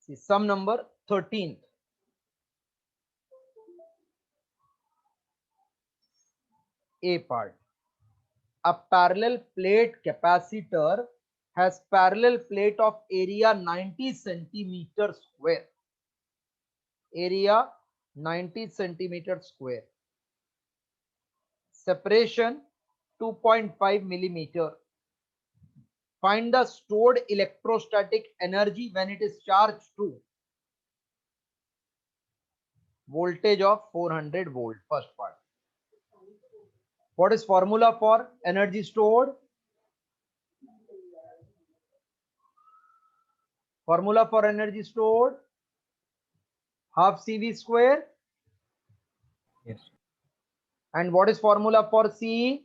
See sum number 13th. A part. A parallel plate capacitor has parallel plate of area 90 centimeter square. Area 90 centimeter square. Separation 2.5 millimeter. Find the stored electrostatic energy when it is charged to voltage of 400 volt. First part. What is formula for energy stored? Formula for energy stored half CV square. Yes. And what is formula for C?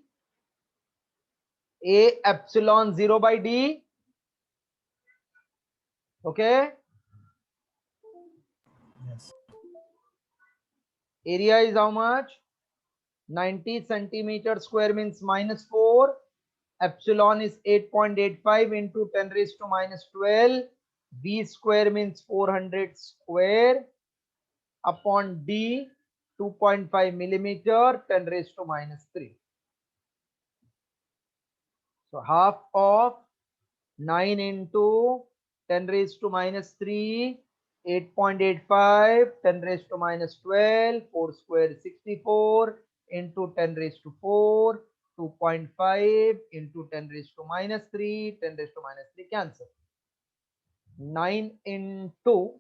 A epsilon 0 by D. Okay. Yes. Area is how much? 90 centimeter square means minus 4. Epsilon is 8.85 into 10 raised to minus 12. V square means 400 square upon D 2.5 millimeter 10 raised to minus 3. So half of 9 into 10 raised to minus 3, 8.85, 10 raised to minus 12, 4 square 64 into 10 raised to 4, 2.5 into 10 raised to minus 3, 10 raised to minus 3 cancel. 9 into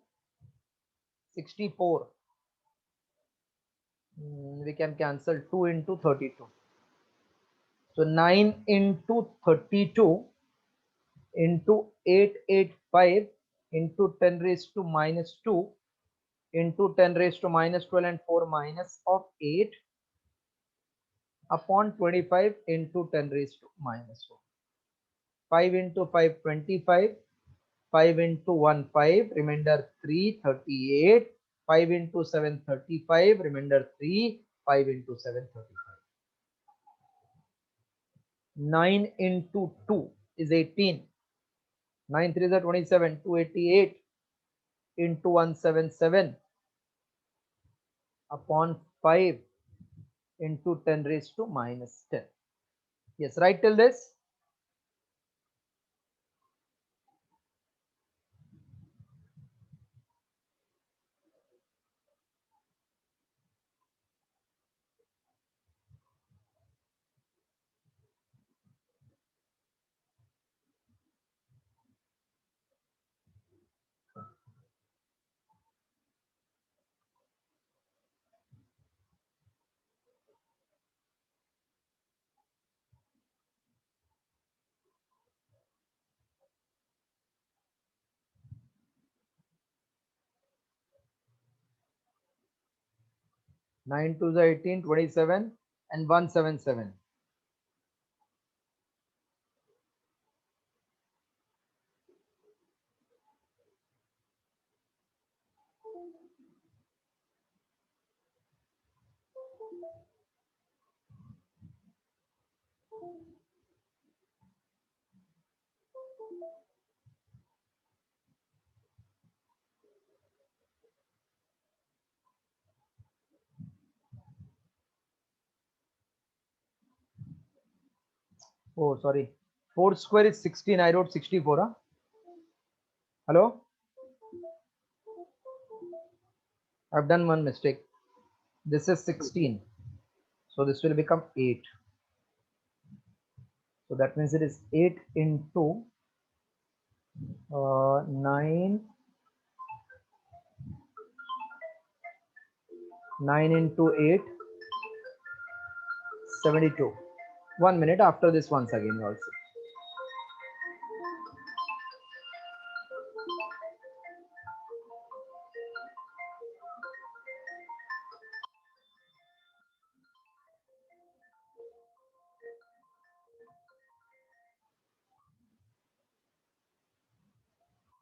64. We can cancel 2 into 32. So 9 into 32 into 885 into 10 raised to minus 2 into 10 raised to minus 12 and 4 minus of 8 upon 25 into 10 raised to minus 4. 5 into 5 25, 5 into 1 5, remainder 3 38, 5 into 7 35, remainder 3, 5 into 7 35. 9 into 2 is 18. 9 3 is 27, 288 into 177 upon 5 into 10 raised to minus 10. Yes, right till this. 9 to the 18, 27 and 177. Oh, sorry. 4 square is 16. I wrote 64. Huh? Hello? I've done one mistake. This is 16. So this will become 8. So that means it is 8 into 9. 9 into 8. 72. 1 minute after this once again also.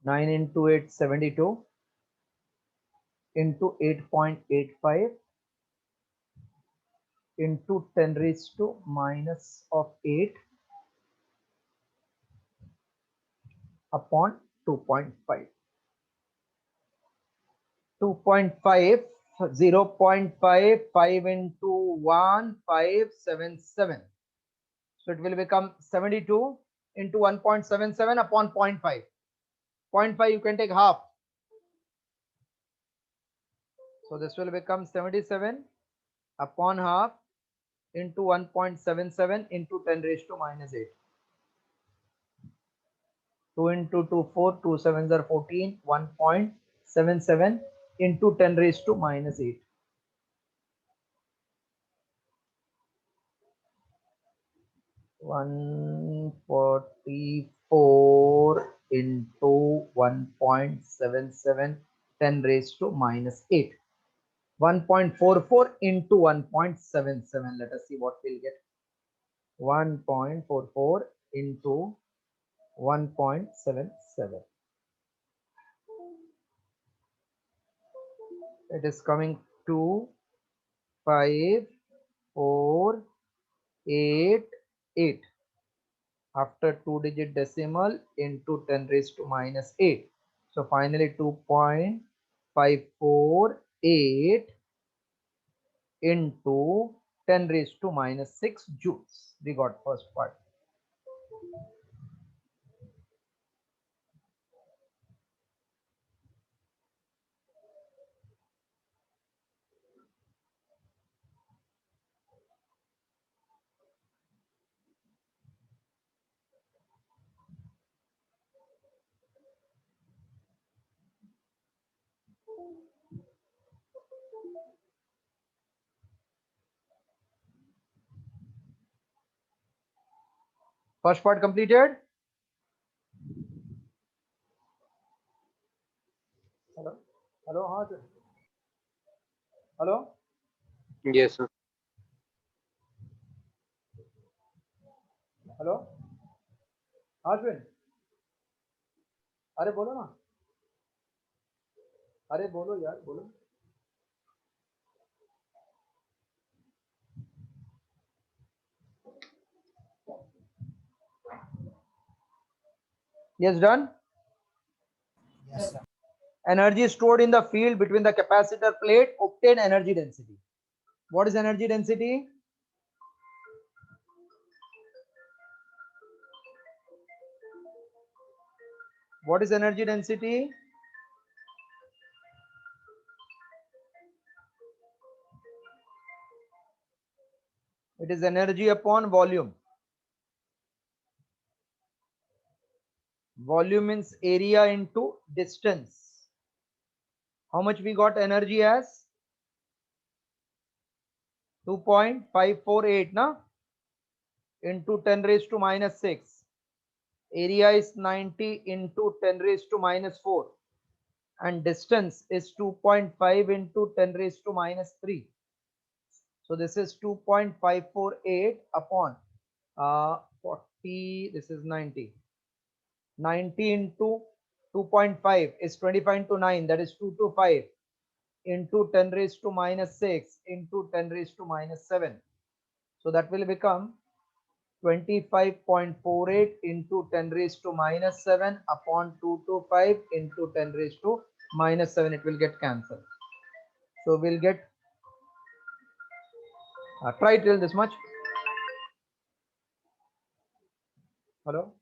Nine into 8, 72 into 8.85 into 10 raised to minus of 8 upon 2.5. 2.5, 0.5, 5 into 1, 577. So it will become 72 into 1.77 upon 0.5. 0.5 you can take half. So this will become 77 upon half into 1.77 into 10 raised to minus 8. 2 into 2, 4, 2 sevens are 14, 1.77 into 10 raised to minus 8. 144 into 1.77 10 raised to minus 8. 1.44 into 1.77. Let us see what we'll get. 1.44 into 1.77. It is coming to 5, 4, 8, 8. After 2-digit decimal into 10 raised to minus 8. So finally 2.548 into 10 raised to minus 6 joules. We got first part. First part completed. Hello. Hello. हाँ sir. Hello. Yes, sir. Hello Ashwin, अरे बोलो ना, अरे बोलो यार बोलो. Yes, done. Yes, sir. Energy stored in the field between the capacitor plate, obtain energy density. What is energy density? What is energy density? It is energy upon volume. Volume means area into distance. How much we got energy as? 2.548 na? Into 10 raised to minus 6. Area is 90 into 10 raised to minus 4. And distance is 2.5 into 10 raised to minus 3. So this is 2.548 upon 40. This is 90. 90 into 2.5 is 25 into 9. That is 225 into 10 raised to minus 6 into 10 raised to minus 7. So that will become 25.48 into 10 raised to minus 7 upon 225 into 10 raised to minus 7. It will get cancelled. So we'll get, try till this much. Hello?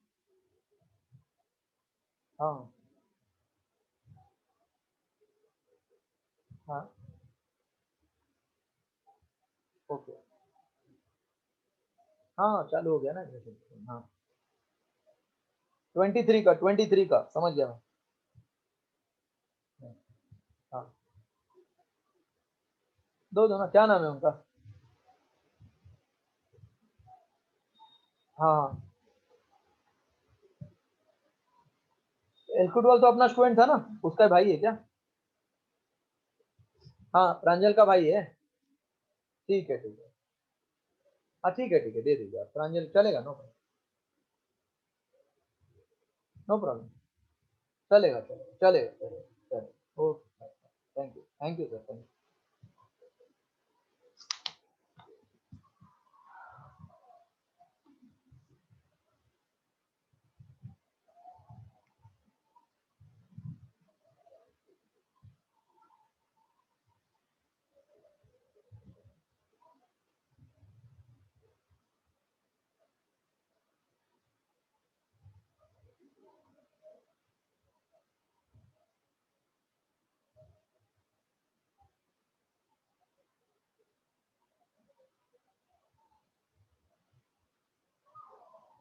हाँ हाँ okay. हाँ चालू हो गया ना. हाँ 23 का समझ गया मैं. हाँ दो दो ना, क्या नाम है उनका? हाँ एलकुटवाल तो अपना स्टूडेंट था ना, उसका भाई है क्या? हाँ प्रांजल का भाई है. ठीक है ठीक है. हाँ ठीक है ठीक है, दे दीजिए आप. प्रांजल चलेगा. No problem. No problem. चलेगा चलेगा चलेगा चलेगा. Okay. Thank you sir. Thank you.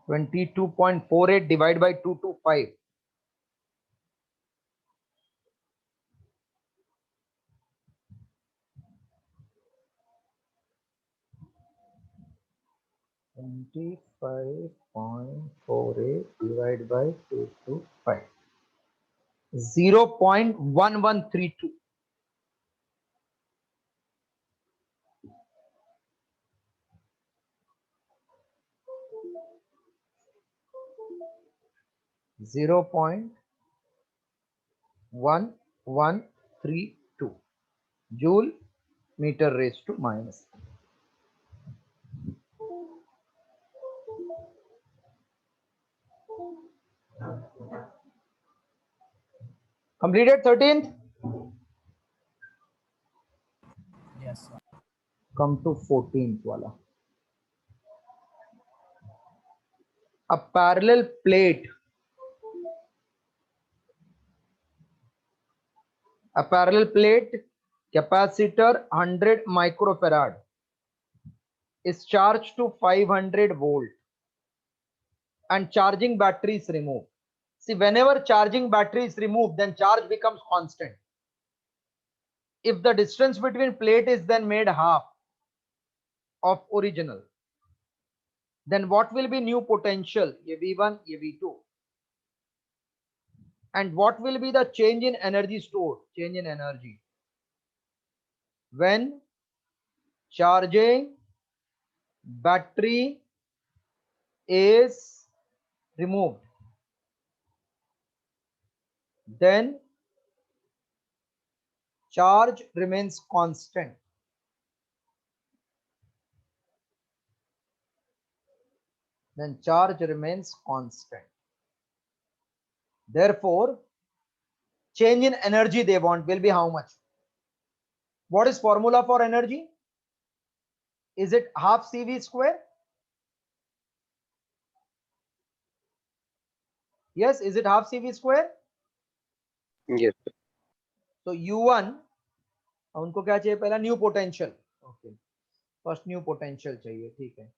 22.48 divided by 225. Divided by 225. 0.1132. Zero point 1132 joule meter raised to minus. Completed 13th. Yes, sir. Come to 14th wala. A parallel plate. A parallel plate capacitor 100 microfarad is charged to 500 volt and charging battery is removed. See, whenever charging battery is removed, then charge becomes constant. If the distance between plate is then made half of original, then what will be new potential? A V1, a V2. And what will be the change in energy stored? Change in energy. When charging battery is removed, then charge remains constant. Then charge remains constant. Therefore, change in energy they want will be how much? What is formula for energy? Is it half CV square? Yes, is it half CV square? Yes, sir. So U1 उनको क्या चाहिए पहला new potential. Okay, first new potential चाहिए. ठीक है.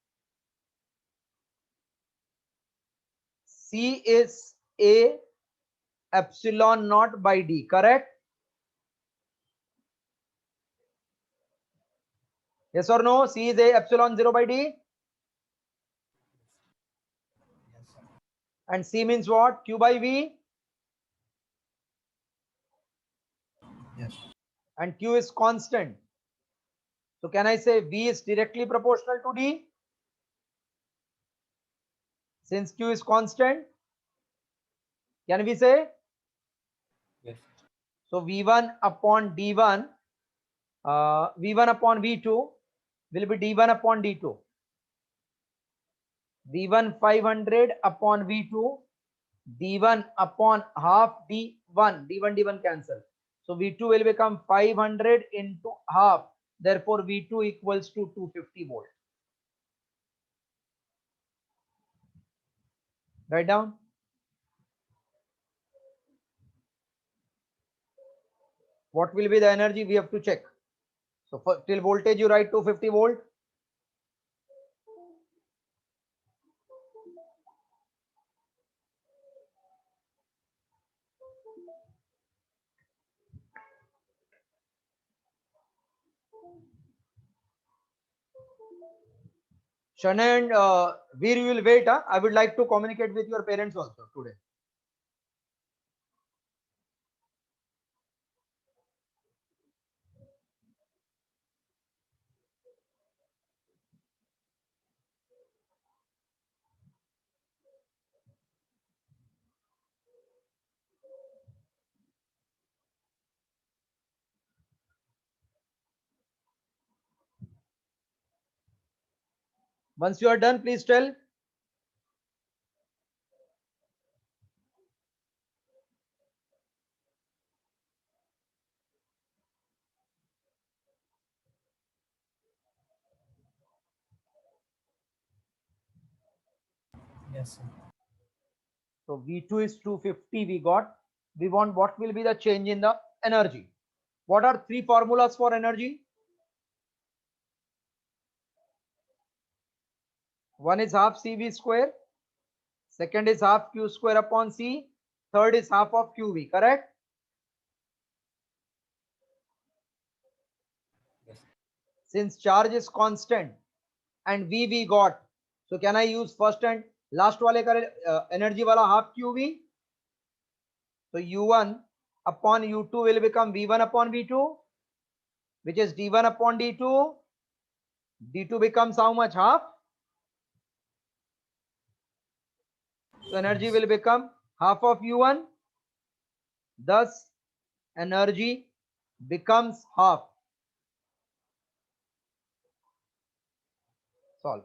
C is A epsilon naught by D, correct? Yes or no? C is A epsilon 0 by D. Yes, sir. And C means what? Q by V. Yes. And Q is constant. So can I say V is directly proportional to D? Since Q is constant, can we say? Yes. So V1 upon D1, V1 upon V2 will be D1 upon D2. V1 500 upon V2, D1 upon half D1, D1 cancel. So V2 will become 500 into half. Therefore, V2 equals to 250 volt. Write down. What will be the energy? We have to check. So for till voltage, you write 250 volt. Shana and Veer, you will wait. I would like to communicate with your parents also today. Once you are done, please tell. Yes, sir. So V2 is 250 we got. We want what will be the change in the energy. What are three formulas for energy? One is half CV square. second is half q square upon c, third is half of qv, correct? Yes. Since charge is constant and v we got, so can I use first and last wale ka energy wala half qv? So u1 upon u2 will become v1 upon v2, which is d1 upon d2. d2 becomes how much? Half. So energy will become half of u1, thus energy becomes half. Solve.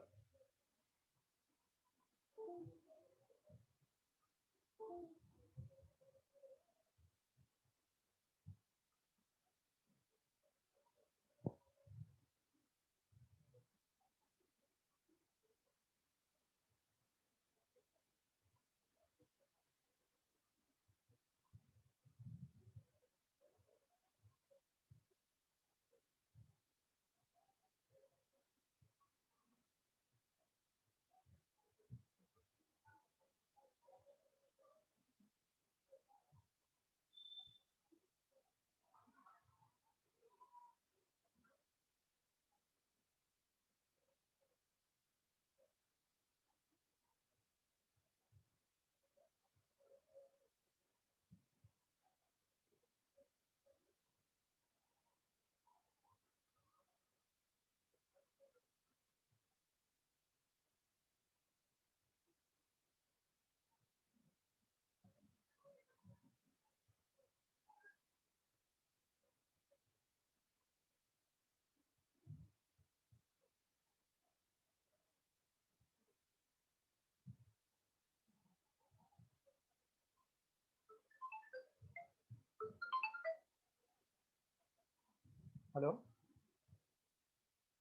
Hello.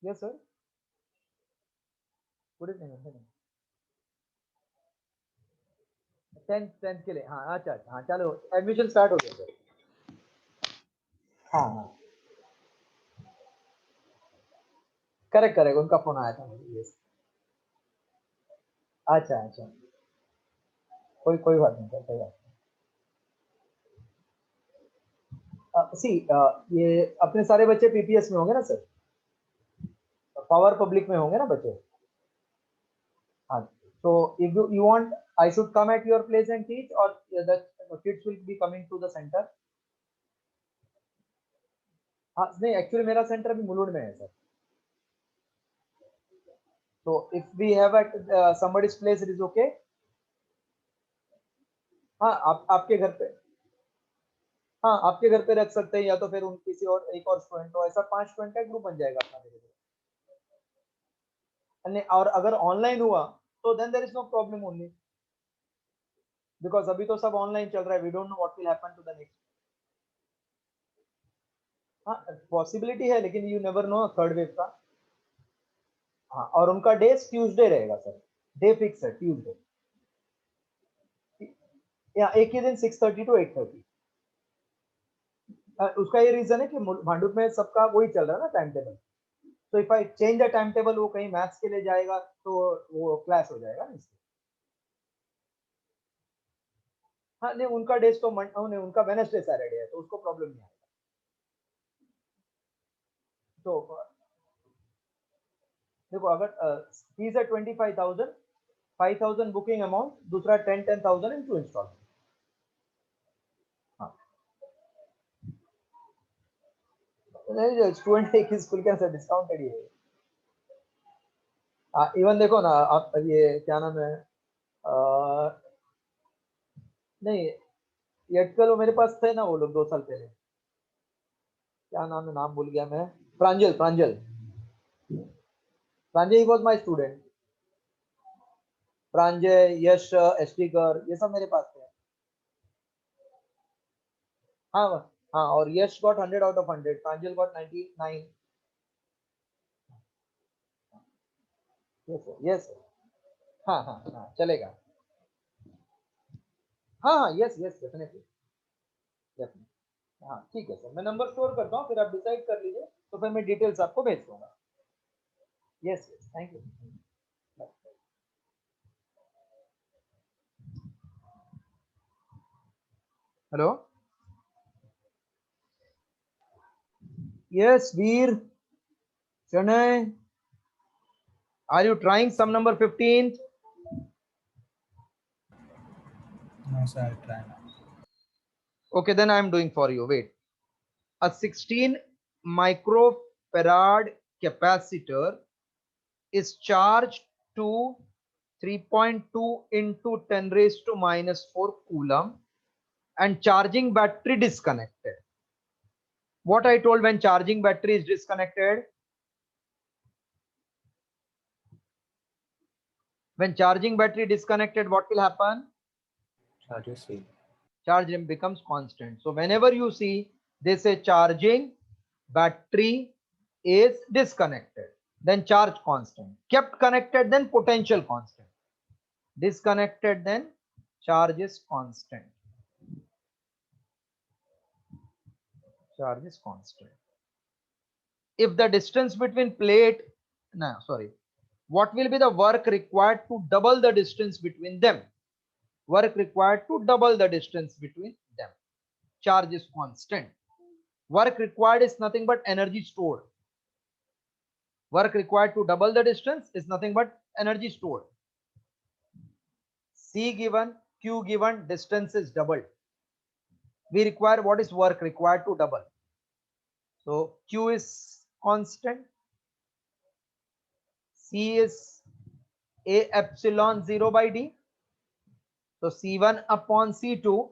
Yes sir. Good evening. 10 के लिए, हाँ अच्छा अच्छा, हाँ चलो admission start हो गया sir. हाँ हाँ करेक्ट करेक्ट, उनका फोन आया था मुझे। यस अच्छा अच्छा, कोई कोई बात नहीं सर, कोई बात नहीं। सी ये अपने सारे बच्चे पीपीएस में होंगे ना सर? पावर पब्लिक में होंगे ना बच्चे? हाँ, so if you want I should come at your place and teach, or the kids will be coming to the center? हाँ नहीं, एक्चुअली मेरा सेंटर अभी मुलुंड में है sir. So if we have at somebody's place, it is okay? हाँ आप आपके घर पे, हाँ आपके घर पे रख सकते हैं, या तो फिर उन किसी और एक और स्टूडेंट हो, ऐसा 5 स्टूडेंट का ग्रुप बन जाएगा अपना धीरे धीरे। और अगर ऑनलाइन हुआ तो then there is no problem only, because अभी तो सब ऑनलाइन चल रहा है, we don't know what will happen to the next. हाँ पॉसिबिलिटी है, लेकिन you never know third wave का। हाँ और उनका डे ट्यूसडे रहेगा सर, डे फिक्स है ट्यूसडे, या एक ही दिन 6:30 to 8:30। उसका ये रीजन है कि भांडुप में सबका वही चल रहा है ना टाइम टेबल, तो if I change the time table, वो कहीं मैथ्स के लिए जाएगा तो वो क्लास हो जाएगा ना इससे। हाँ नहीं उनका डेज तो नहीं, उनका वेडनेसडे सैटरडे है, तो उसको प्रॉब्लम नहीं आएगा। तो देखो अगर फीस है 25,000, 5,000 बुकिंग अमाउंट, दूसरा 10,000 इन 2 इंस्टॉलमेंट। हाँ नहीं, स्टूडेंट एक ही स्कूल के अंदर डिस्काउंटेड ही है। इवन देखो ना आप, ये क्या नाम है, नहीं ये कल मेरे पास थे ना वो लोग 2 साल पहले, क्या नाम है, नाम भूल गया मैं। प्रांजल, प्रांजल, प्रांजल he was my student. Pranjay, यश, एस्टिकर, ये सब मेरे पास थे। हाँ हाँ, और Yash got 100 out of 100, Pranjal got 99। Yes yes, हाँ हाँ हाँ चलेगा। हाँ हाँ यस यस डेफिनेटली डेफिनेटली। हाँ ठीक है सर, मैं नंबर स्टोर करता हूँ, फिर आप डिसाइड कर लीजिए, तो फिर मैं डिटेल्स आपको भेज दूंगा। Yes yes, thank you. Hello? Yes, Veer, Shanay, are you trying sum number 15? No, sir, I'll try now. Okay, then I am doing for you. Wait. A 16 microfarad capacitor is charged to 3.2 into 10 raised to minus 4 coulomb and charging battery disconnected. What I told when charging battery is disconnected? When charging battery disconnected, what will happen? Charges same. Charge becomes constant. So whenever you see they say charging battery is disconnected, then charge constant. Kept connected, then potential constant. Disconnected, then charge is constant. Charge is constant. If the distance between plate, no, sorry, what will be the work required to double the distance between them? Work required to double the distance between them. Charge is constant. Work required is nothing but energy stored. Work required to double the distance is nothing but energy stored. C given, Q given, distance is doubled. We require what is work required to double. So Q is constant. C is A epsilon 0 by D. So C1 upon C2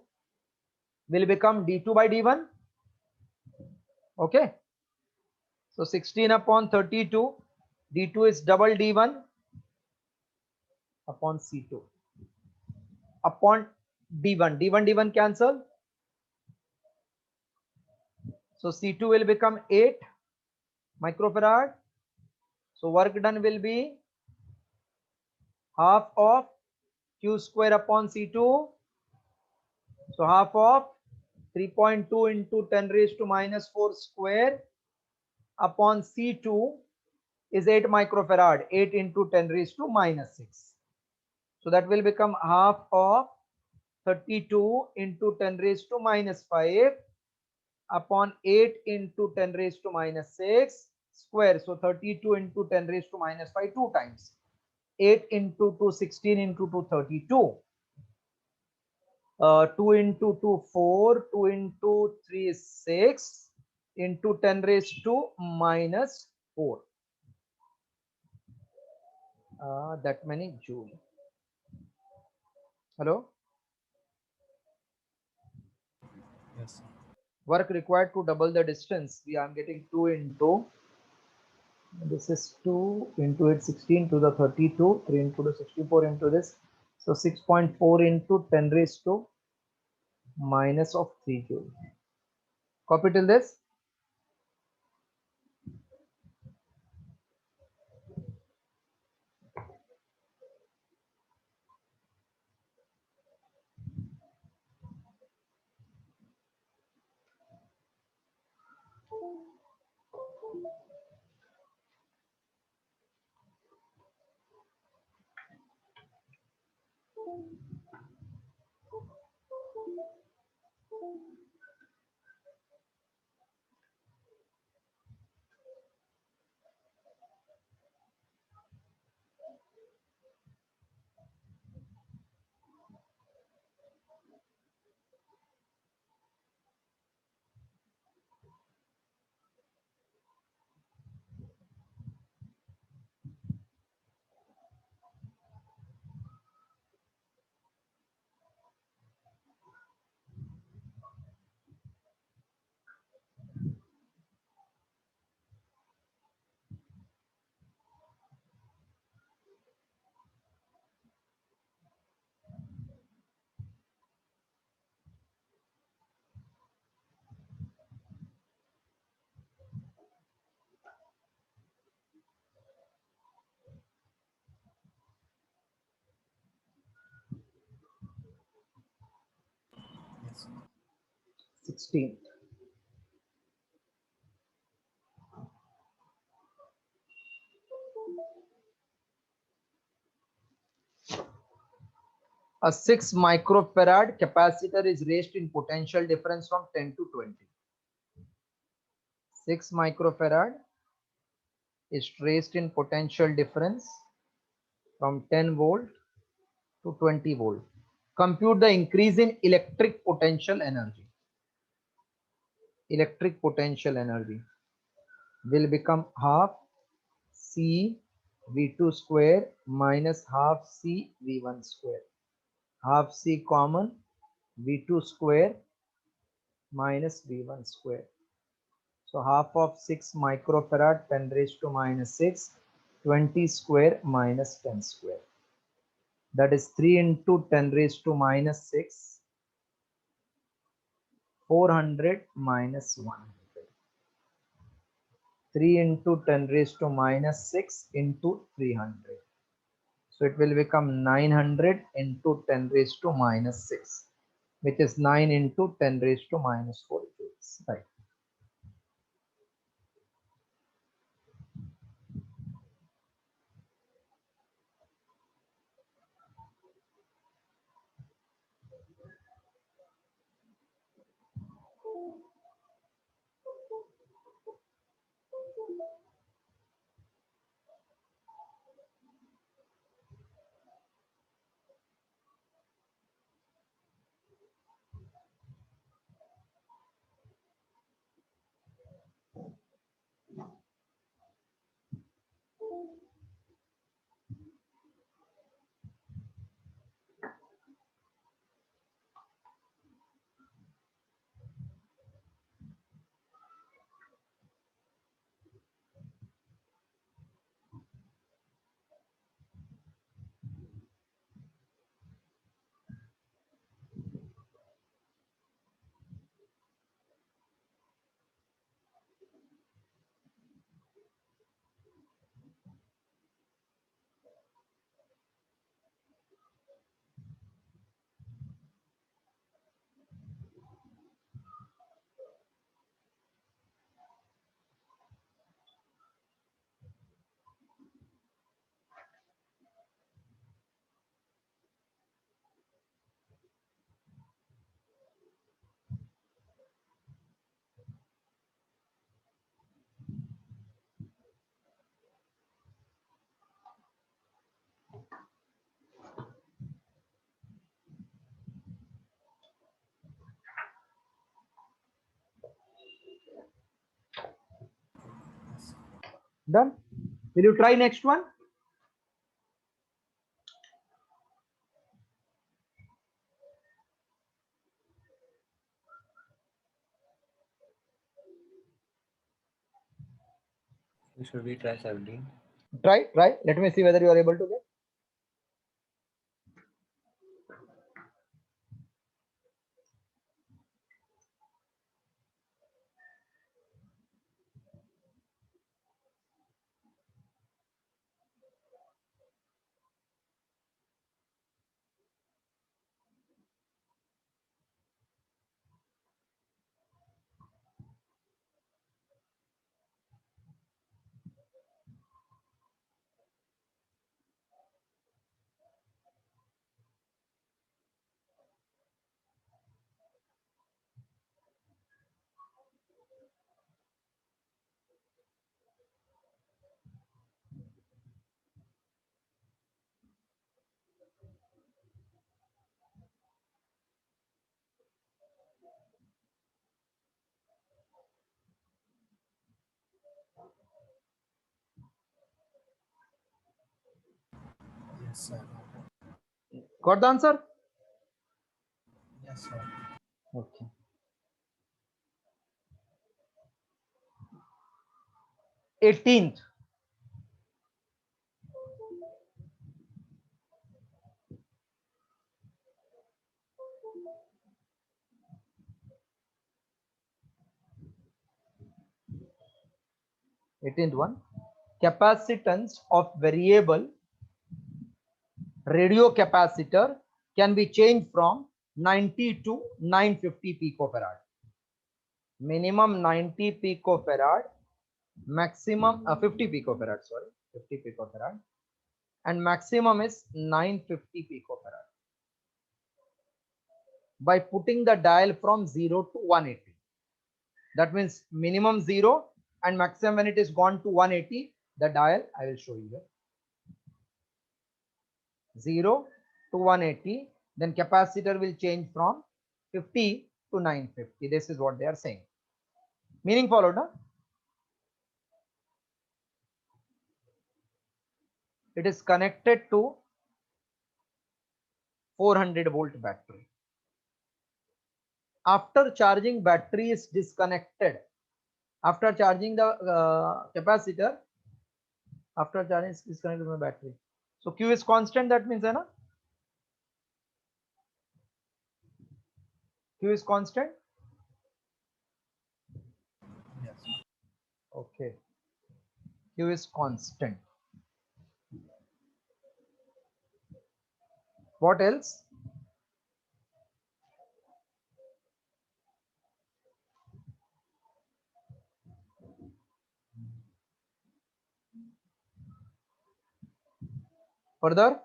will become D2 by D1. Okay. So 16 upon 32, D2 is double D1 upon C2 upon D1. D1 cancel. So C2 will become 8 microfarad. So work done will be half of Q square upon C2. So half of 3.2 into 10 raised to minus 4 square upon C2 is 8 microfarad. 8 into 10 raised to minus 6. So that will become half of 32 into 10 raised to minus 5 upon 8 into 10 raised to minus 6 square. So 32 into 10 raised to minus 5 two times. 8 into 2, 16 into 2, 32. 2 into 2, 4. 2 into 3 is 6 into 10 raised to minus 4. That many joule. Hello? Yes, sir. Work required to double the distance. We are getting 2 into, this is 2 into it 16 to the 32, 3 into the 64 into this. So 6.4 into 10 raised to minus of 3 joule. Copy till this. Yes, sir. 16. A 6 microfarad capacitor is raised in potential difference from 10 to 20. 6 microfarad is raised in potential difference from 10 volt to 20 volt. Compute the increase in electric potential energy. Electric potential energy will become half C V2 square minus half C V1 square. Half C common, V2 square minus V1 square. So half of 6 microfarad 10 raised to minus 6, 20 square minus 10 square. That is 3 into 10 raised to minus 6, 400 minus 100. 3 into 10 raised to minus 6 into 300. So it will become 900 into 10 raised to minus 6, which is 9 into 10 raised to minus 4 joules. Right. Done. Will you try next one? Should we try 17? Try. Let me see whether you are able to get. Yes, sir. Got the answer? Yes, sir. Okay. 18th. One. Capacitance of variable radio capacitor can be changed from 90 to 950 picofarad. Minimum 90 picofarad, maximum 50 picofarad, sorry, 50 picofarad, and maximum is 950 picofarad. by putting the dial from 0 to 180. That means minimum 0 and maximum when it is gone to 180, the dial, I will show you here. 0 to 180, then capacitor will change from 50 to 950. This is what they are saying. Meaning followed, huh? It is connected to 400 volt battery. After charging, battery is disconnected. After charging the capacitor, after charging is disconnected from the battery. So Q is constant, that means, na? Q is constant. Yes. Okay. Q is constant. What else? Further,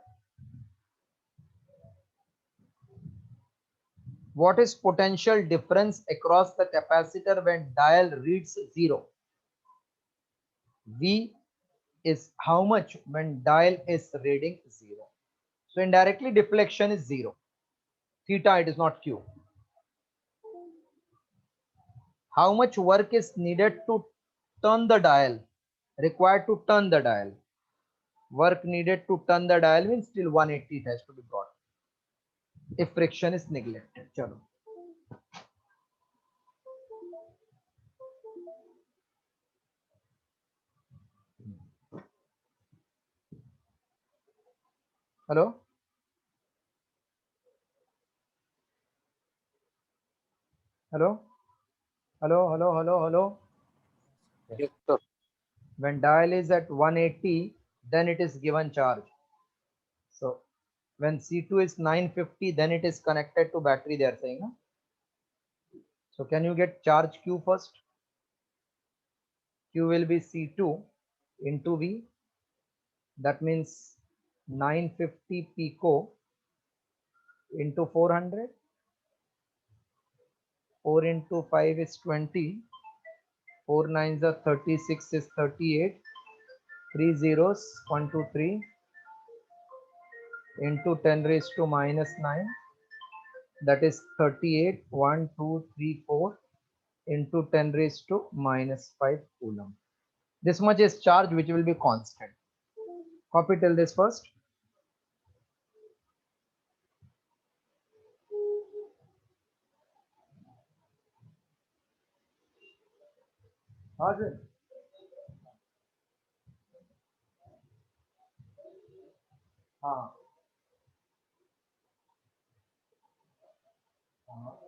what is potential difference across the capacitor when dial reads 0? V is how much when dial is reading 0. So indirectly deflection is 0. Theta, it is not Q. How much work is needed to turn the dial? Required to turn the dial. Work needed to turn the dial means till 180 it has to be brought. If friction is neglected. Chalo. Hello? Hello? Hello? Yes, sir. When dial is at 180, then it is given charge. So when C2 is 950, then it is connected to battery, they are saying. No? So can you get charge Q first? Q will be C2 into V. That means 950 pico into 400. 4 into 5 is 20. 4 nines are 36 is 38. 3 zeros, 1, 2, 3 into 10 raised to minus 9. That is 38. 1, 2, 3, 4 into 10 raised to minus 5 coulomb. This much is charge which will be constant. Copy till this first. Arjun. हाँ हाँ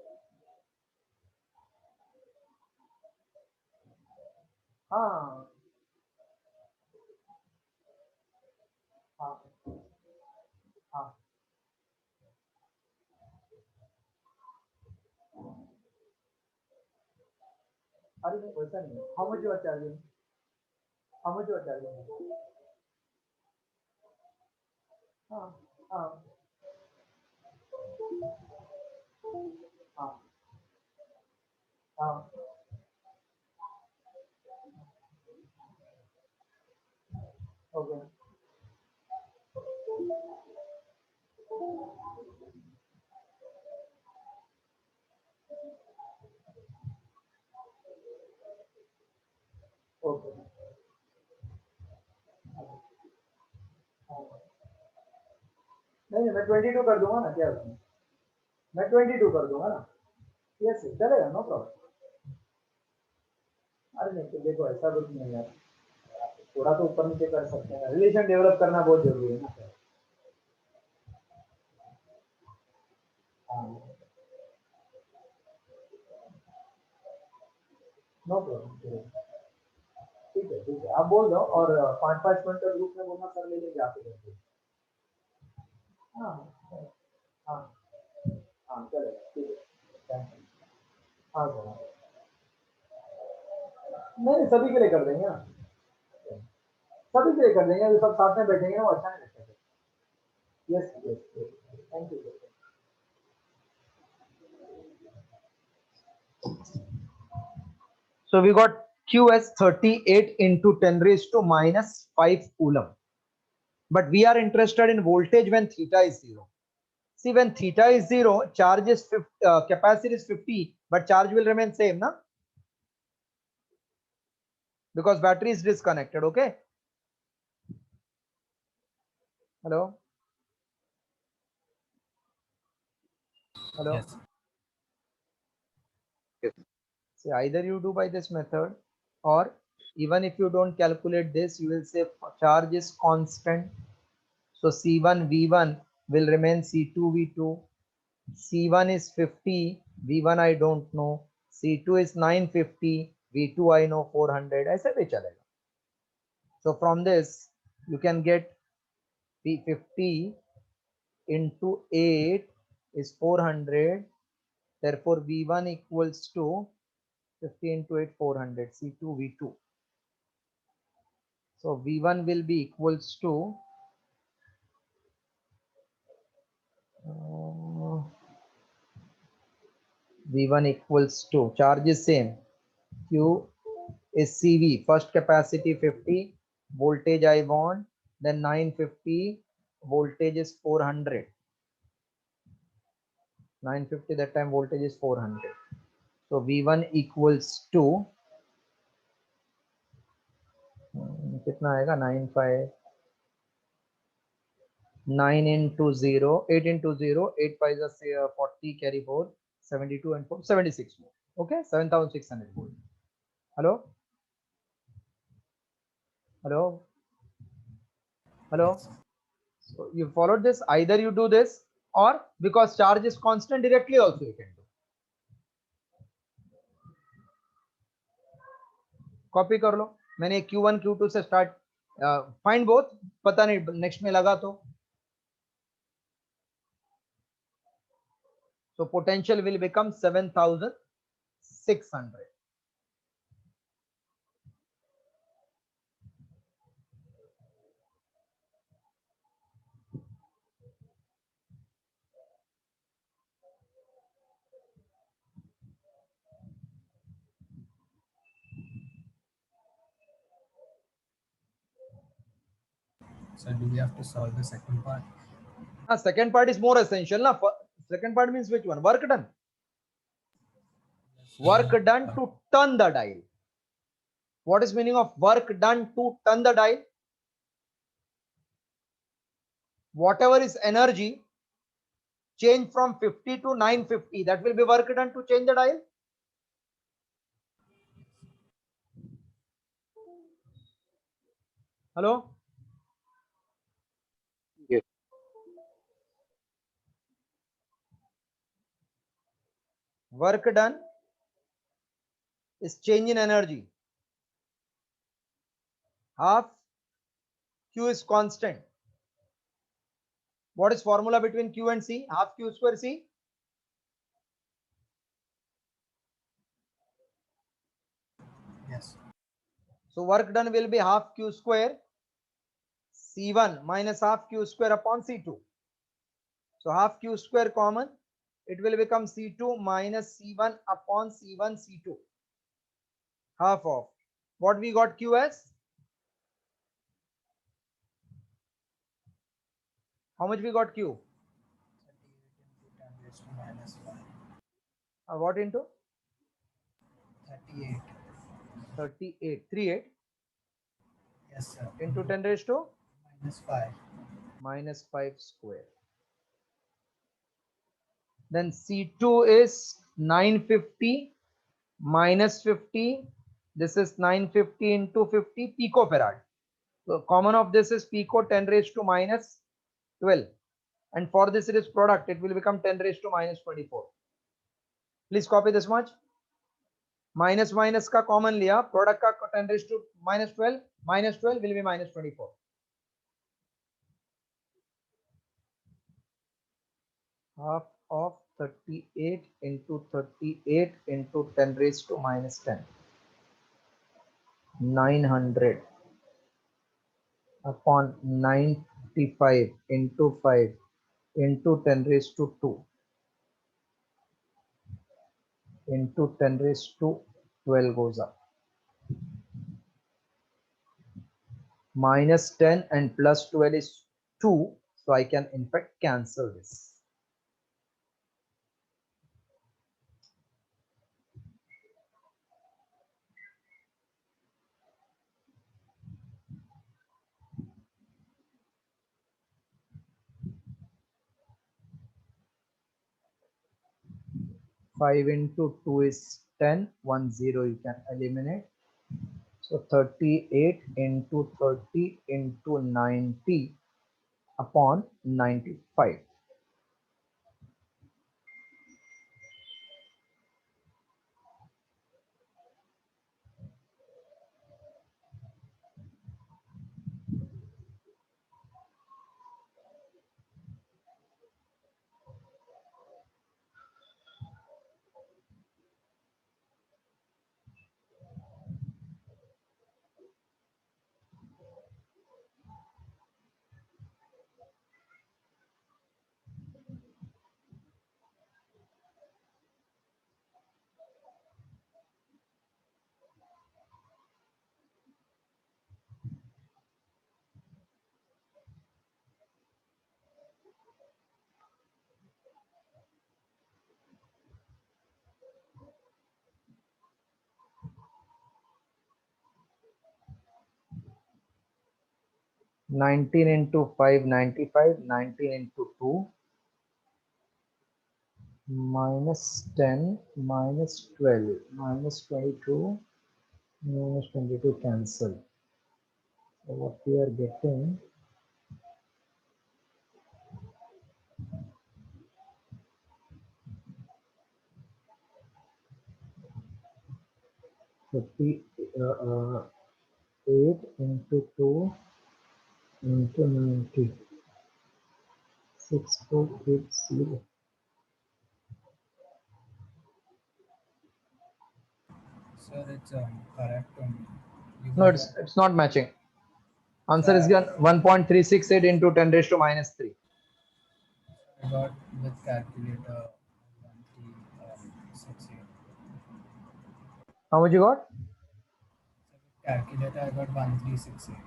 हाँ हाँ हाँ अरे नहीं वैसा नहीं है how much you are charging how much you are charging हाँ हाँ हाँ हाँ ओके ओके नहीं मैं 22 कर दूंगा ना क्या उसमें मैं 22 कर दूंगा ना यस चलेगा नो प्रॉब्लम अरे नहीं तो देखो ऐसा कुछ नहीं है थोड़ा तो ऊपर नीचे कर सकते हैं रिलेशन डेवलप करना बहुत जरूरी है ना हाँ नो प्रॉब्लम ठीक है आप बोल दो और 5-5 मिनट का ग्रुप में बोलना सर ले लेंगे आप इधर से हाँ हाँ हाँ चलेगा ठीक है थैंक यू हाँ सर हाँ। नहीं सभी के लिए कर देंगे ना सभी के लिए कर देंगे अभी सब साथ में बैठेंगे ना वो अच्छा नहीं लगता yes yes thank you So we got Q as 38 into 10 raised to minus 5 coulomb. But we are interested in voltage when theta is 0. See, when theta is 0, charge is 50, capacity is 50, but charge will remain same, na? Because battery is disconnected, okay? Hello? Hello? Yes. Yes. See, either you do by this method, or even if you don't calculate this, you will say charge is constant. So C1 V1 will remain C2 V2. C1 is 50, V1 I don't know. C2 is 950, V2 I know 400. ऐसे भी चलेगा. So from this, you can get P50 into 8 is 400. Therefore, V1 equals to 50 into 8, 400. C2 V2. So V1 will be equals to V1 equals to, charge is same. Q is CV, first capacity 50, voltage I want, then 950, voltage is 400. 950, that time voltage is 400. So V1 equals to, कितना आएगा 95, 9 into 0, 8 into 0, 8 5 is 40, carry 4, 72 and 4, 76 volt. Okay, 7600 volt. Hello? Hello? Hello? Yes. So you followed this, either you do this, or because charge is constant, directly also you can do. Copy कर लो. मैंने Q1 Q2 से start, find both, पता नहीं next में लगा तो. So potential will become 7600. So do we have to solve the second part? Second part is more essential na. Second part means which one? Work done. Work done to turn the dial. What is meaning of work done to turn the dial? Whatever is energy, change from 50 to 950, that will be work done to change the dial. Hello? Yes. Work done is change in energy. Half Q is constant. What is formula between Q and C? Half Q square C. Yes. So work done will be half Q square C1 minus half Q square upon C2. So half Q square common, it will become C2 minus C1 upon C1 C2. Half of what we got Q as? How much we got Q? 38 into 10 raised to minus 5. What into? 38. 38. 38 Yes, sir. into 10 raised to minus 5. minus 5 square. Then C2 is 950 minus 50. This is 950 into 50 picofarad. So common of this is pico 10 raised to minus 12. And for this it is product, it will become 10 raised to minus 24. Please copy this much. Minus minus का common लिया, product का 10 raised to minus 12, minus 12 will be minus 24. Half of 38 into 38 into 10 raised to minus 10. 900 upon 95 into 5 into 10 raised to 2 into 10 raised to 12 goes up. minus 10 and plus 12 is 2. So I can in fact cancel this. Five into 2 is 10. 1 0 you can eliminate. So 38 into 30 into 90 upon 95. 19 into 5, 95. 19 into 2 minus 10 minus 12 minus 22 minus 22 cancel. So what we are getting 8 into 2 into 90. 6480. Sir, it's correct only. You No, got it's not matching. Answer is Sir, given 1.368 into 10 raised to minus 3. I got with calculator 1368. How much you got? Calculator I got 1368.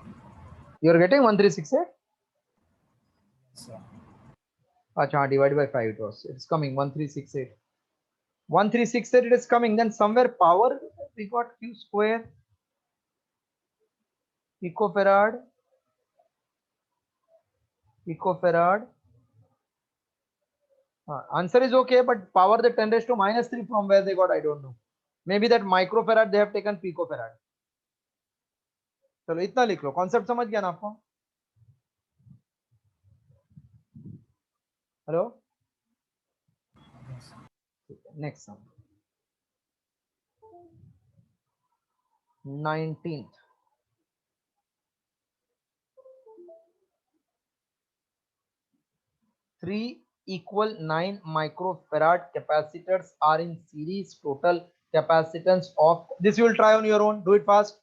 You are getting 1368? Yes, sir. Acha, divided by 5 it was. It's coming 1368. 1368 it is coming. Then somewhere power we got q square picofarad. Answer is okay, but power the 10 raised to minus 3 from where they got, I don't know. Maybe that microfarad they have taken picofarad. चलो इतना लिख लो. Concept समझ गया ना आपको? Hello, Yes. Next sum 19th. Three equal 9 microfarad capacitors are in series. Total capacitance of this you will try on your own. Do it fast.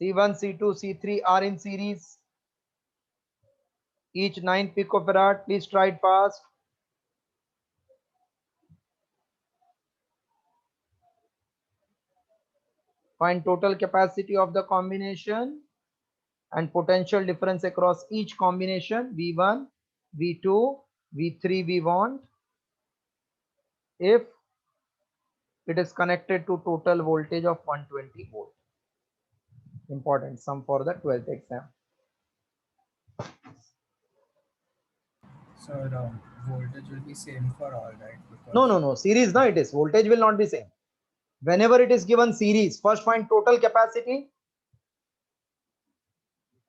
C1, C2, C3 are in series. Each 9 picofarad. Please try it fast. Find total capacity of the combination and potential difference across each combination. V1, V2, V3 we want. If it is connected to total voltage of 120 volt. Important sum for the 12th exam. So the voltage will be same for all, right? No. Series, no, it is. Voltage will not be same. Whenever it is given series, first find total capacity.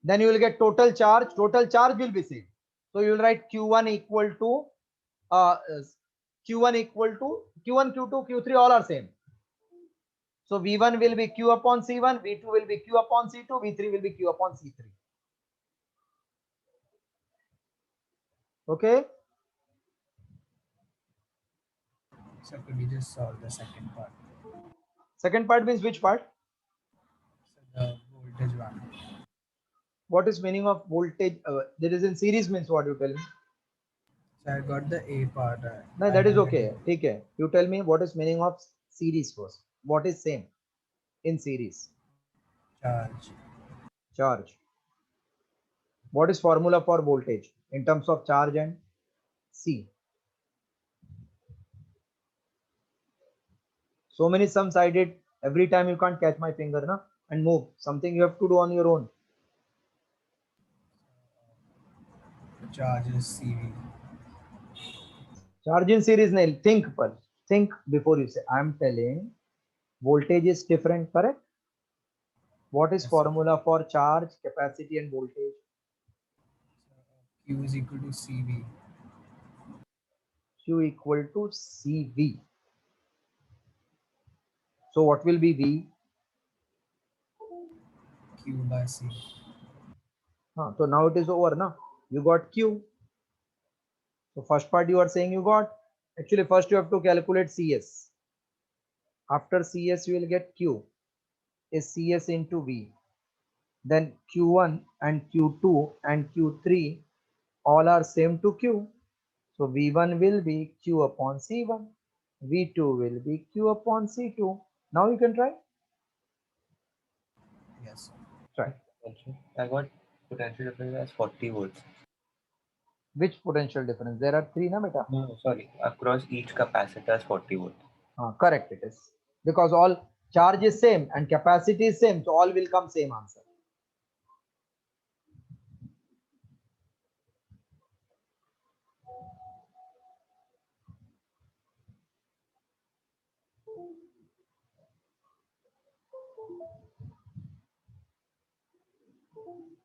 Then you will get total charge. Total charge will be same. So you will write Q1 equal to Q1 equal to Q1, Q2, Q3 all are same. So V1 will be Q upon C1, V2 will be Q upon C2, V3 will be Q upon C3. Okay. So could you just solve the second part? Second part means which part? So the voltage one. What is meaning of voltage? That is in series means what you tell me? So I got the A part. No, that is okay. Okay. You tell me what is meaning of series first. What is same in series? Charge. Charge. What is formula for voltage in terms of charge and C? So many sums I did. Every time you can't catch my finger, na? And move. Something you have to do on your own. Charge is CV. Charge in series, nail. Think first. Think before you say. I'm telling voltage is different, correct? What is Yes, sir. formula for charge, capacity and voltage? Q is equal to CV. Q equal to CV. So what will be V? Q by C. So now it is over, na? You got Q. So first part you are saying you got. Actually, first you have to calculate CS. After CS, you will get Q is CS into V. Then Q1 and Q2 and Q3 all are same to Q. So V1 will be Q upon C1. V2 will be Q upon C2. Now you can try. Yes, sir. Try. I got potential difference as 40 volts. Which potential difference? There are three, na beta? No, sorry. Across each capacitor is 40 volts. Correct, it is. Because all charge is same and capacity is same. So all will come same answer.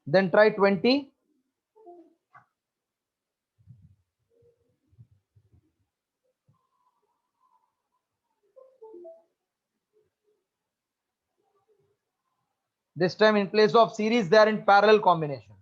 Then try 20. This time in place of series, they are in parallel combination.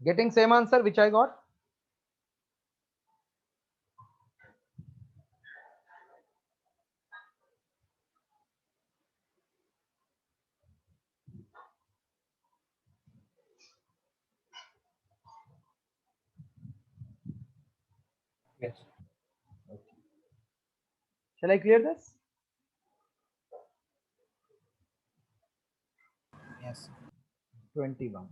Getting same answer which I got. Yes. Shall I clear this? Yes. 21.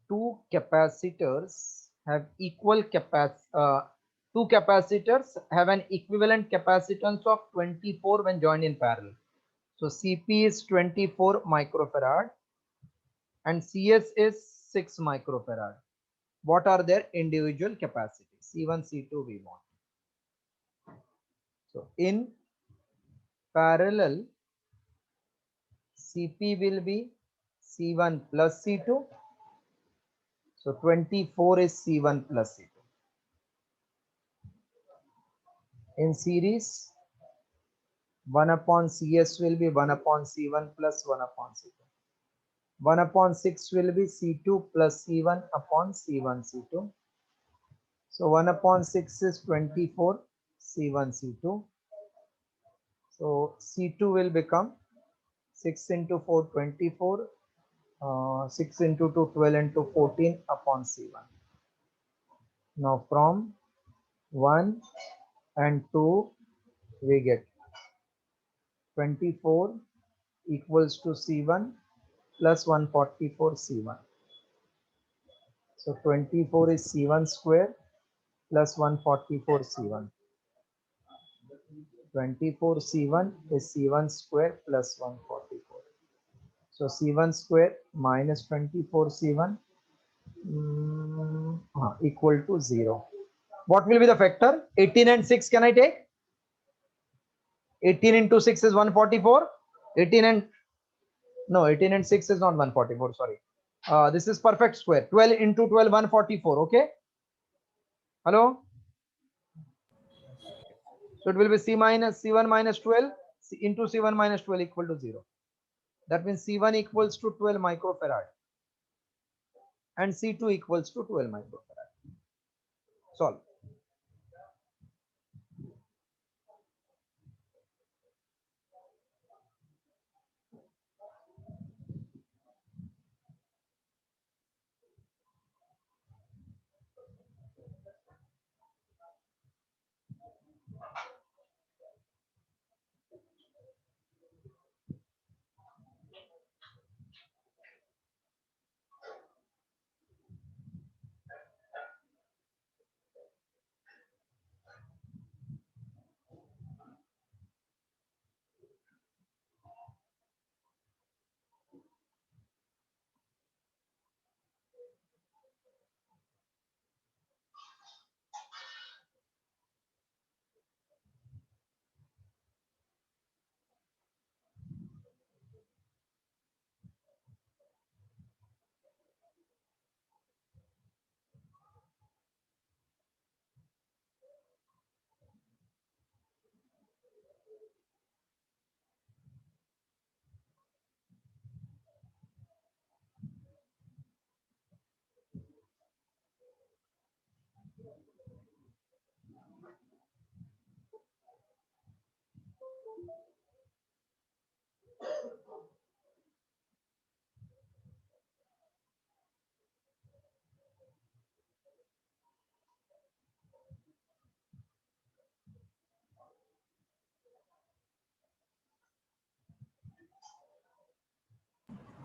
Two capacitors have equal two capacitors have an equivalent capacitance of 24 when joined in parallel. So CP is 24 microfarad and CS is 6 microfarad. What are their individual capacities? C1, C2 we want. So in parallel, CP will be C1 plus C2. So 24 is C1 plus C2. In series, 1 upon CS will be 1 upon C1 plus 1 upon C2. 1 upon 6 will be C2 plus C1 upon C1 C2. So 1 upon 6 is 24 C1 C2. So C2 will become 6 into 4 24, 6 into 2 12 into 14 upon C1. Now from 1 and 2 we get 24 equals to C1 plus 144 C1. So 24 is C1 square plus 144 C1. 24 C1 is C1 square plus 144. So C1 square minus 24 C1 equal to 0. What will be the factor? 18 and 6 can I take? 18 into 6 is 144. 18 and no, 18 and 6 is not 144. Sorry. This is perfect square. 12 into 12, 144. Okay. Hello. So it will be C1 minus 12 into C1 minus 12 equal to 0. That means C1 equals to 12 microfarad and C2 equals to 12 microfarad. Solve.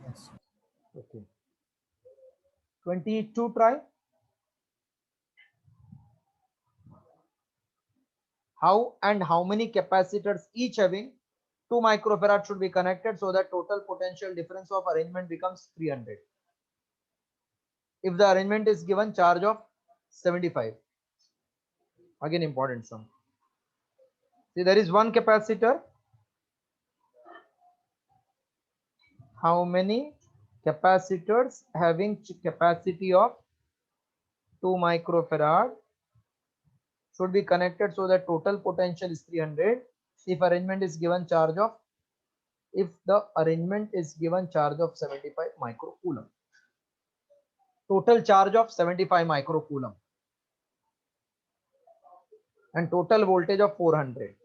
Yes. Okay. 22 try. How and how many capacitors each having 2 microfarad should be connected so that total potential difference of arrangement becomes 300. If the arrangement is given charge of 75. Again important sum. See, there is one capacitor. How many capacitors having capacity of 2 microfarad should be connected so that total potential is 300 if arrangement is given charge of if the arrangement is given charge of 75 microcoulomb. Total charge of 75 microcoulomb and total voltage of 400.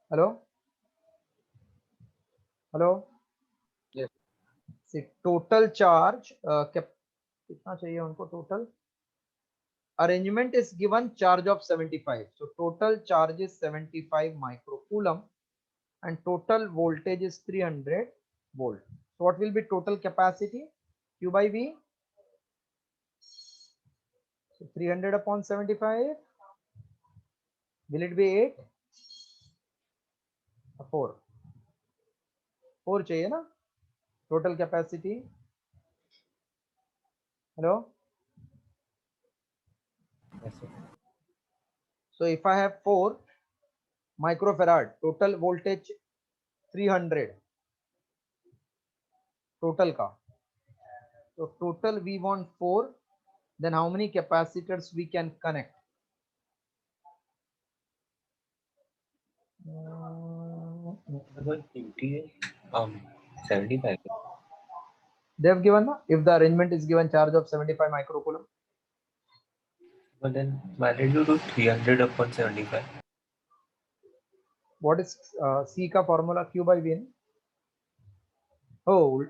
Hello? Hello? Yes. See, total charge कितना चाहिए उनको total? Arrangement is given charge of 75. So total charge is 75 microcoulomb and total voltage is 300 volt. So what will be total capacity? Q by V. So 300 upon 75. Will it be 8? 4. 4 चाहिए ना? Total capacity. Hello? Yes, sir. So if I have 4 microfarad, total voltage 300. Total का. So total we want 4. Then how many capacitors we can connect? About 80, 75. They have given, no? If the arrangement is given charge of 75 microcoulomb. But then why did you do 300 upon 75? What is C का formula? Q by V. Oh,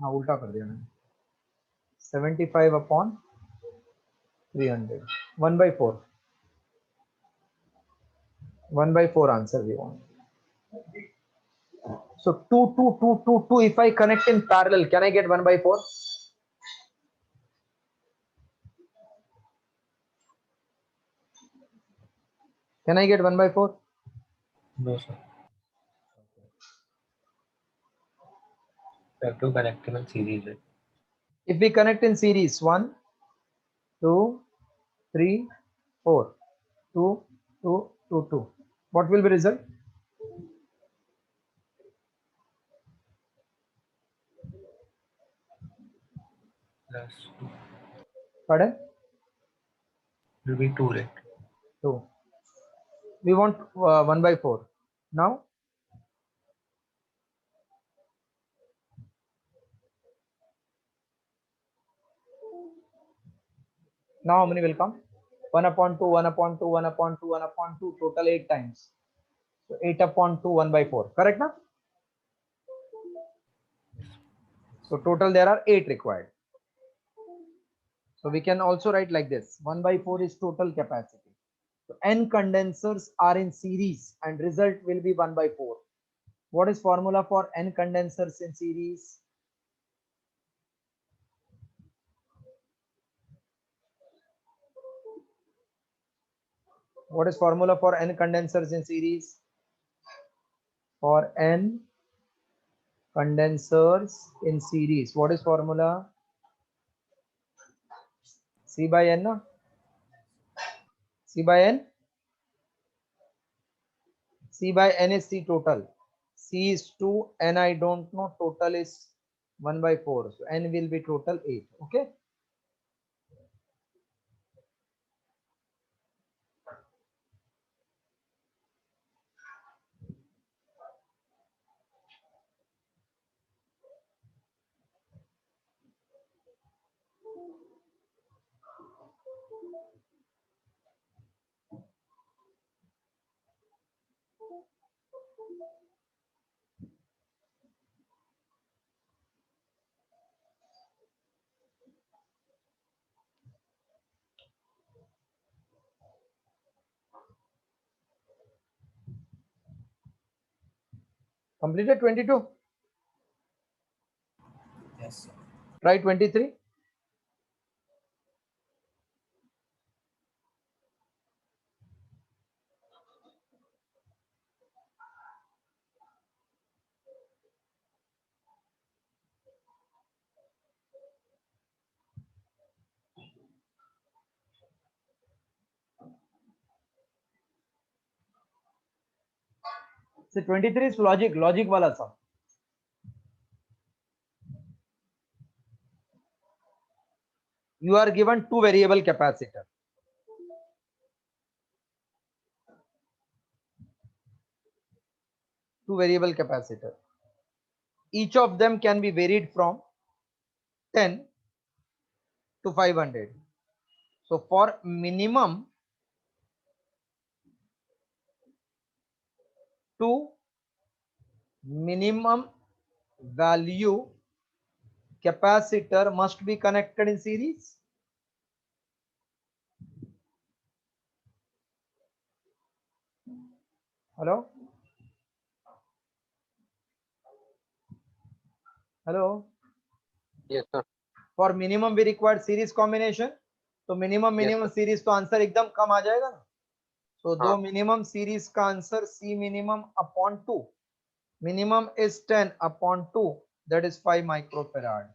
हाँ उल्टा कर दिया मैंने. 75 upon 300. 1 by 4. 1 by 4 answer we want. So 2, 2, 2, 2, 2. If I connect in parallel, can I get 1 by 4? Can I get 1 by 4? No, sir. You have to connect them in series. Right? If we connect in series, 1, 2, 3, 4. 2, 2, 2, 2. What will be result? Plus 2. Pardon? It will be 2, right? 2. We want 1 by 4. Now, how many will come? 1 upon 2, 1 upon 2, 1 upon 2, 1 upon 2, total 8 times. So 8 upon 2, 1 by 4. Correct now? So total there are 8 required. So we can also write like this. 1 by 4 is total capacity. So n condensers are in series and result will be 1 by 4. What is formula for n condensers in series? What is formula for n condensers in series? For n condensers in series, what is formula? C by n, no? C by n? C by n is C total. C is 2, n I don't know, total is 1 by 4. So n will be total 8. Okay. Completed 22. Yes, sir. Try 23. So 23 is logic wala sum. You are given 2 variable capacitor. Two variable capacitor. Each of them can be varied from 10 to 500. So for minimum to minimum value capacitor must be connected in series. Hello? Hello? Yes, sir. For minimum we require series combination. तो minimum Yes, sir. series तो answer एकदम कम आ जाएगा ना. So दो हाँ. minimum series का answer C minimum upon 2. Minimum is 10 upon 2, that is 5 microfarad.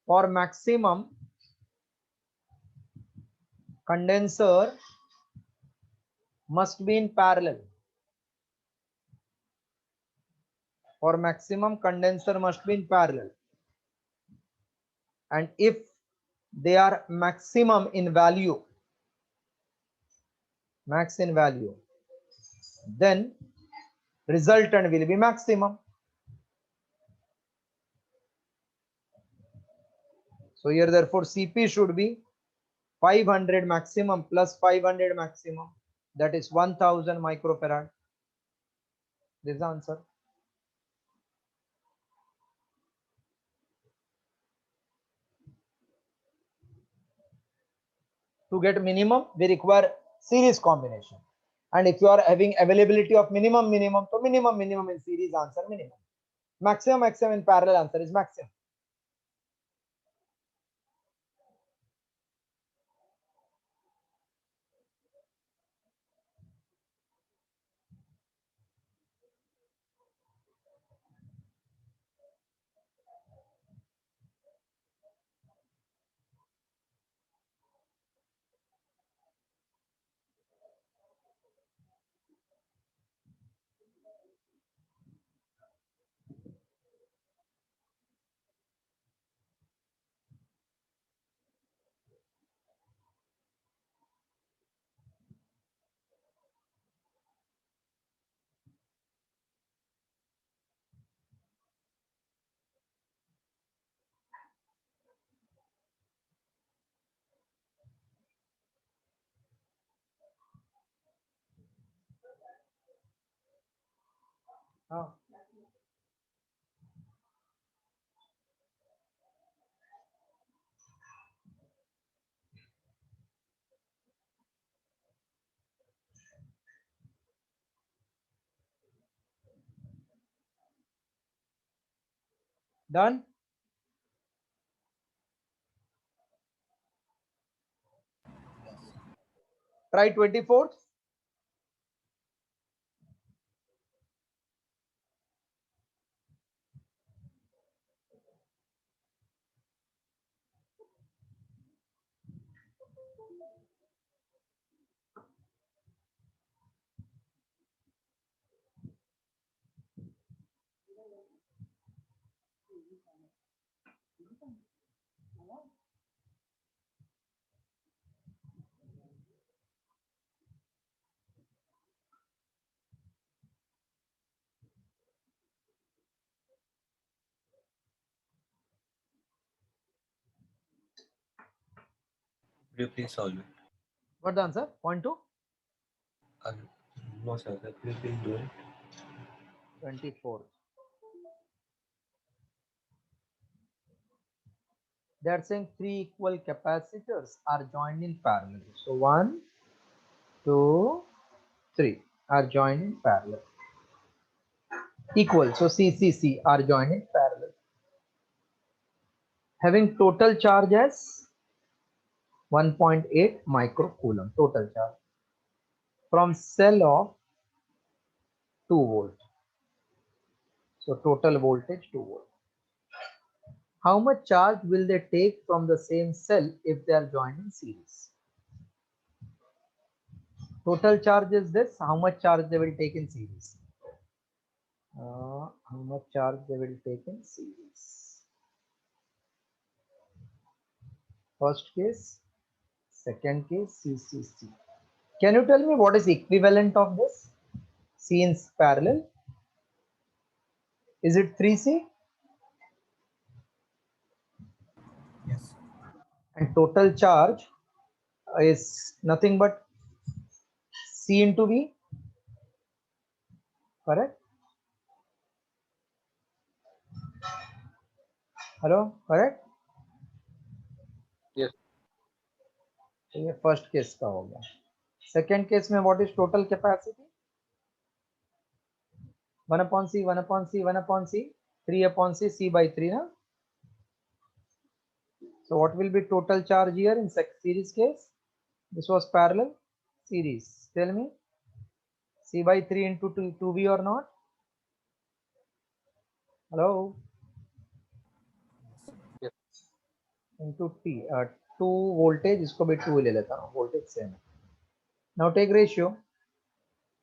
For maximum condenser must be in parallel. For maximum condenser must be in parallel. And if they are maximum in value, max in value, then Resultant will be maximum. So here therefore Cp should be 500 maximum plus 500 maximum, that is 1000 microfarad. This is the answer. To get minimum, we require series combination. And if you are having availability of minimum, so minimum in series, answer minimum. Maximum in parallel, answer is maximum. Oh. Done? Try 24th. Could you please solve it? What the answer? Point 2? No, sir. Could you please do it? 24th. They are saying 3 equal capacitors are joined in parallel. So 1, 2, 3 are joined in parallel. Equal. So C are joined in parallel. Having total charge as 1.8 microcoulomb total charge from cell of 2 volt. So total voltage 2 volt. How much charge will they take from the same cell if they are joined in series? Total charge is this. How much charge they will take in series? How much charge they will take in series? First case, second case, C. Can you tell me what is equivalent of this? C in parallel. Is it 3C? Yes. And total charge is nothing but C into V. Correct? Hello? Correct? Yes. तो ये first case का हो गया. Second case में what is total capacity? 1 upon C, 1 upon C, 1 upon C, 3 upon C, C by 3 na? So what will be total charge here in series case? This was parallel series. Tell me, C by 3 into 2V or not? Hello? Yes. Into T. 2 voltage, इसको भी 2 ले लेता हूँ, voltage same. Now take ratio.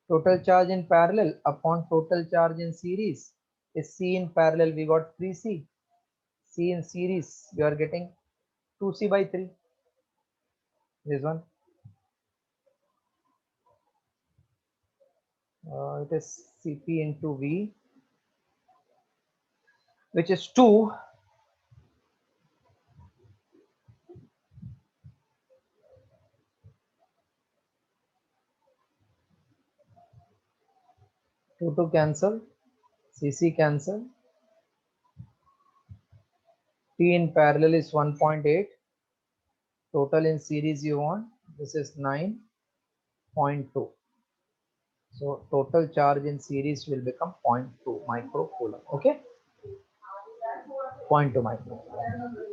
Total charge in parallel upon total charge in series is C in parallel. We got 3C. C in series, you are getting 2C by 3. This one. It is Cp into V, which is 2. To cancel, Cc cancel. T in parallel is 1.8. Total in series you want. This is 9.2. So total charge in series will become 0.2 microcoulomb. Okay, 0.2 microcoulomb.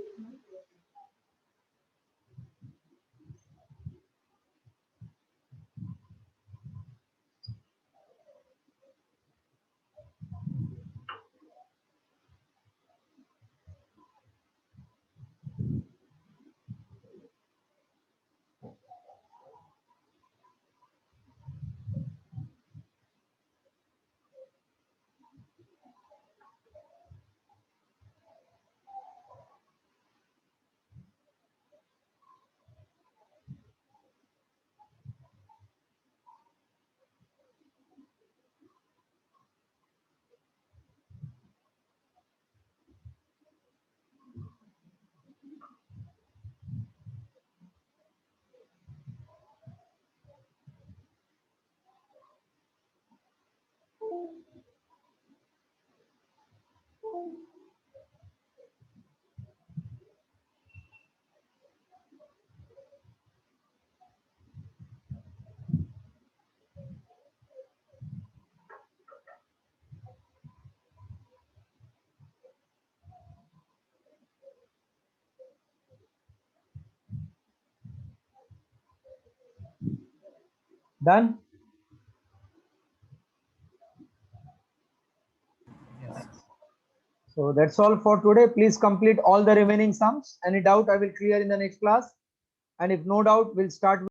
Done? Yes. So that's all for today. Please complete all the remaining sums. Any doubt I will clear in the next class. And if no doubt, we'll start with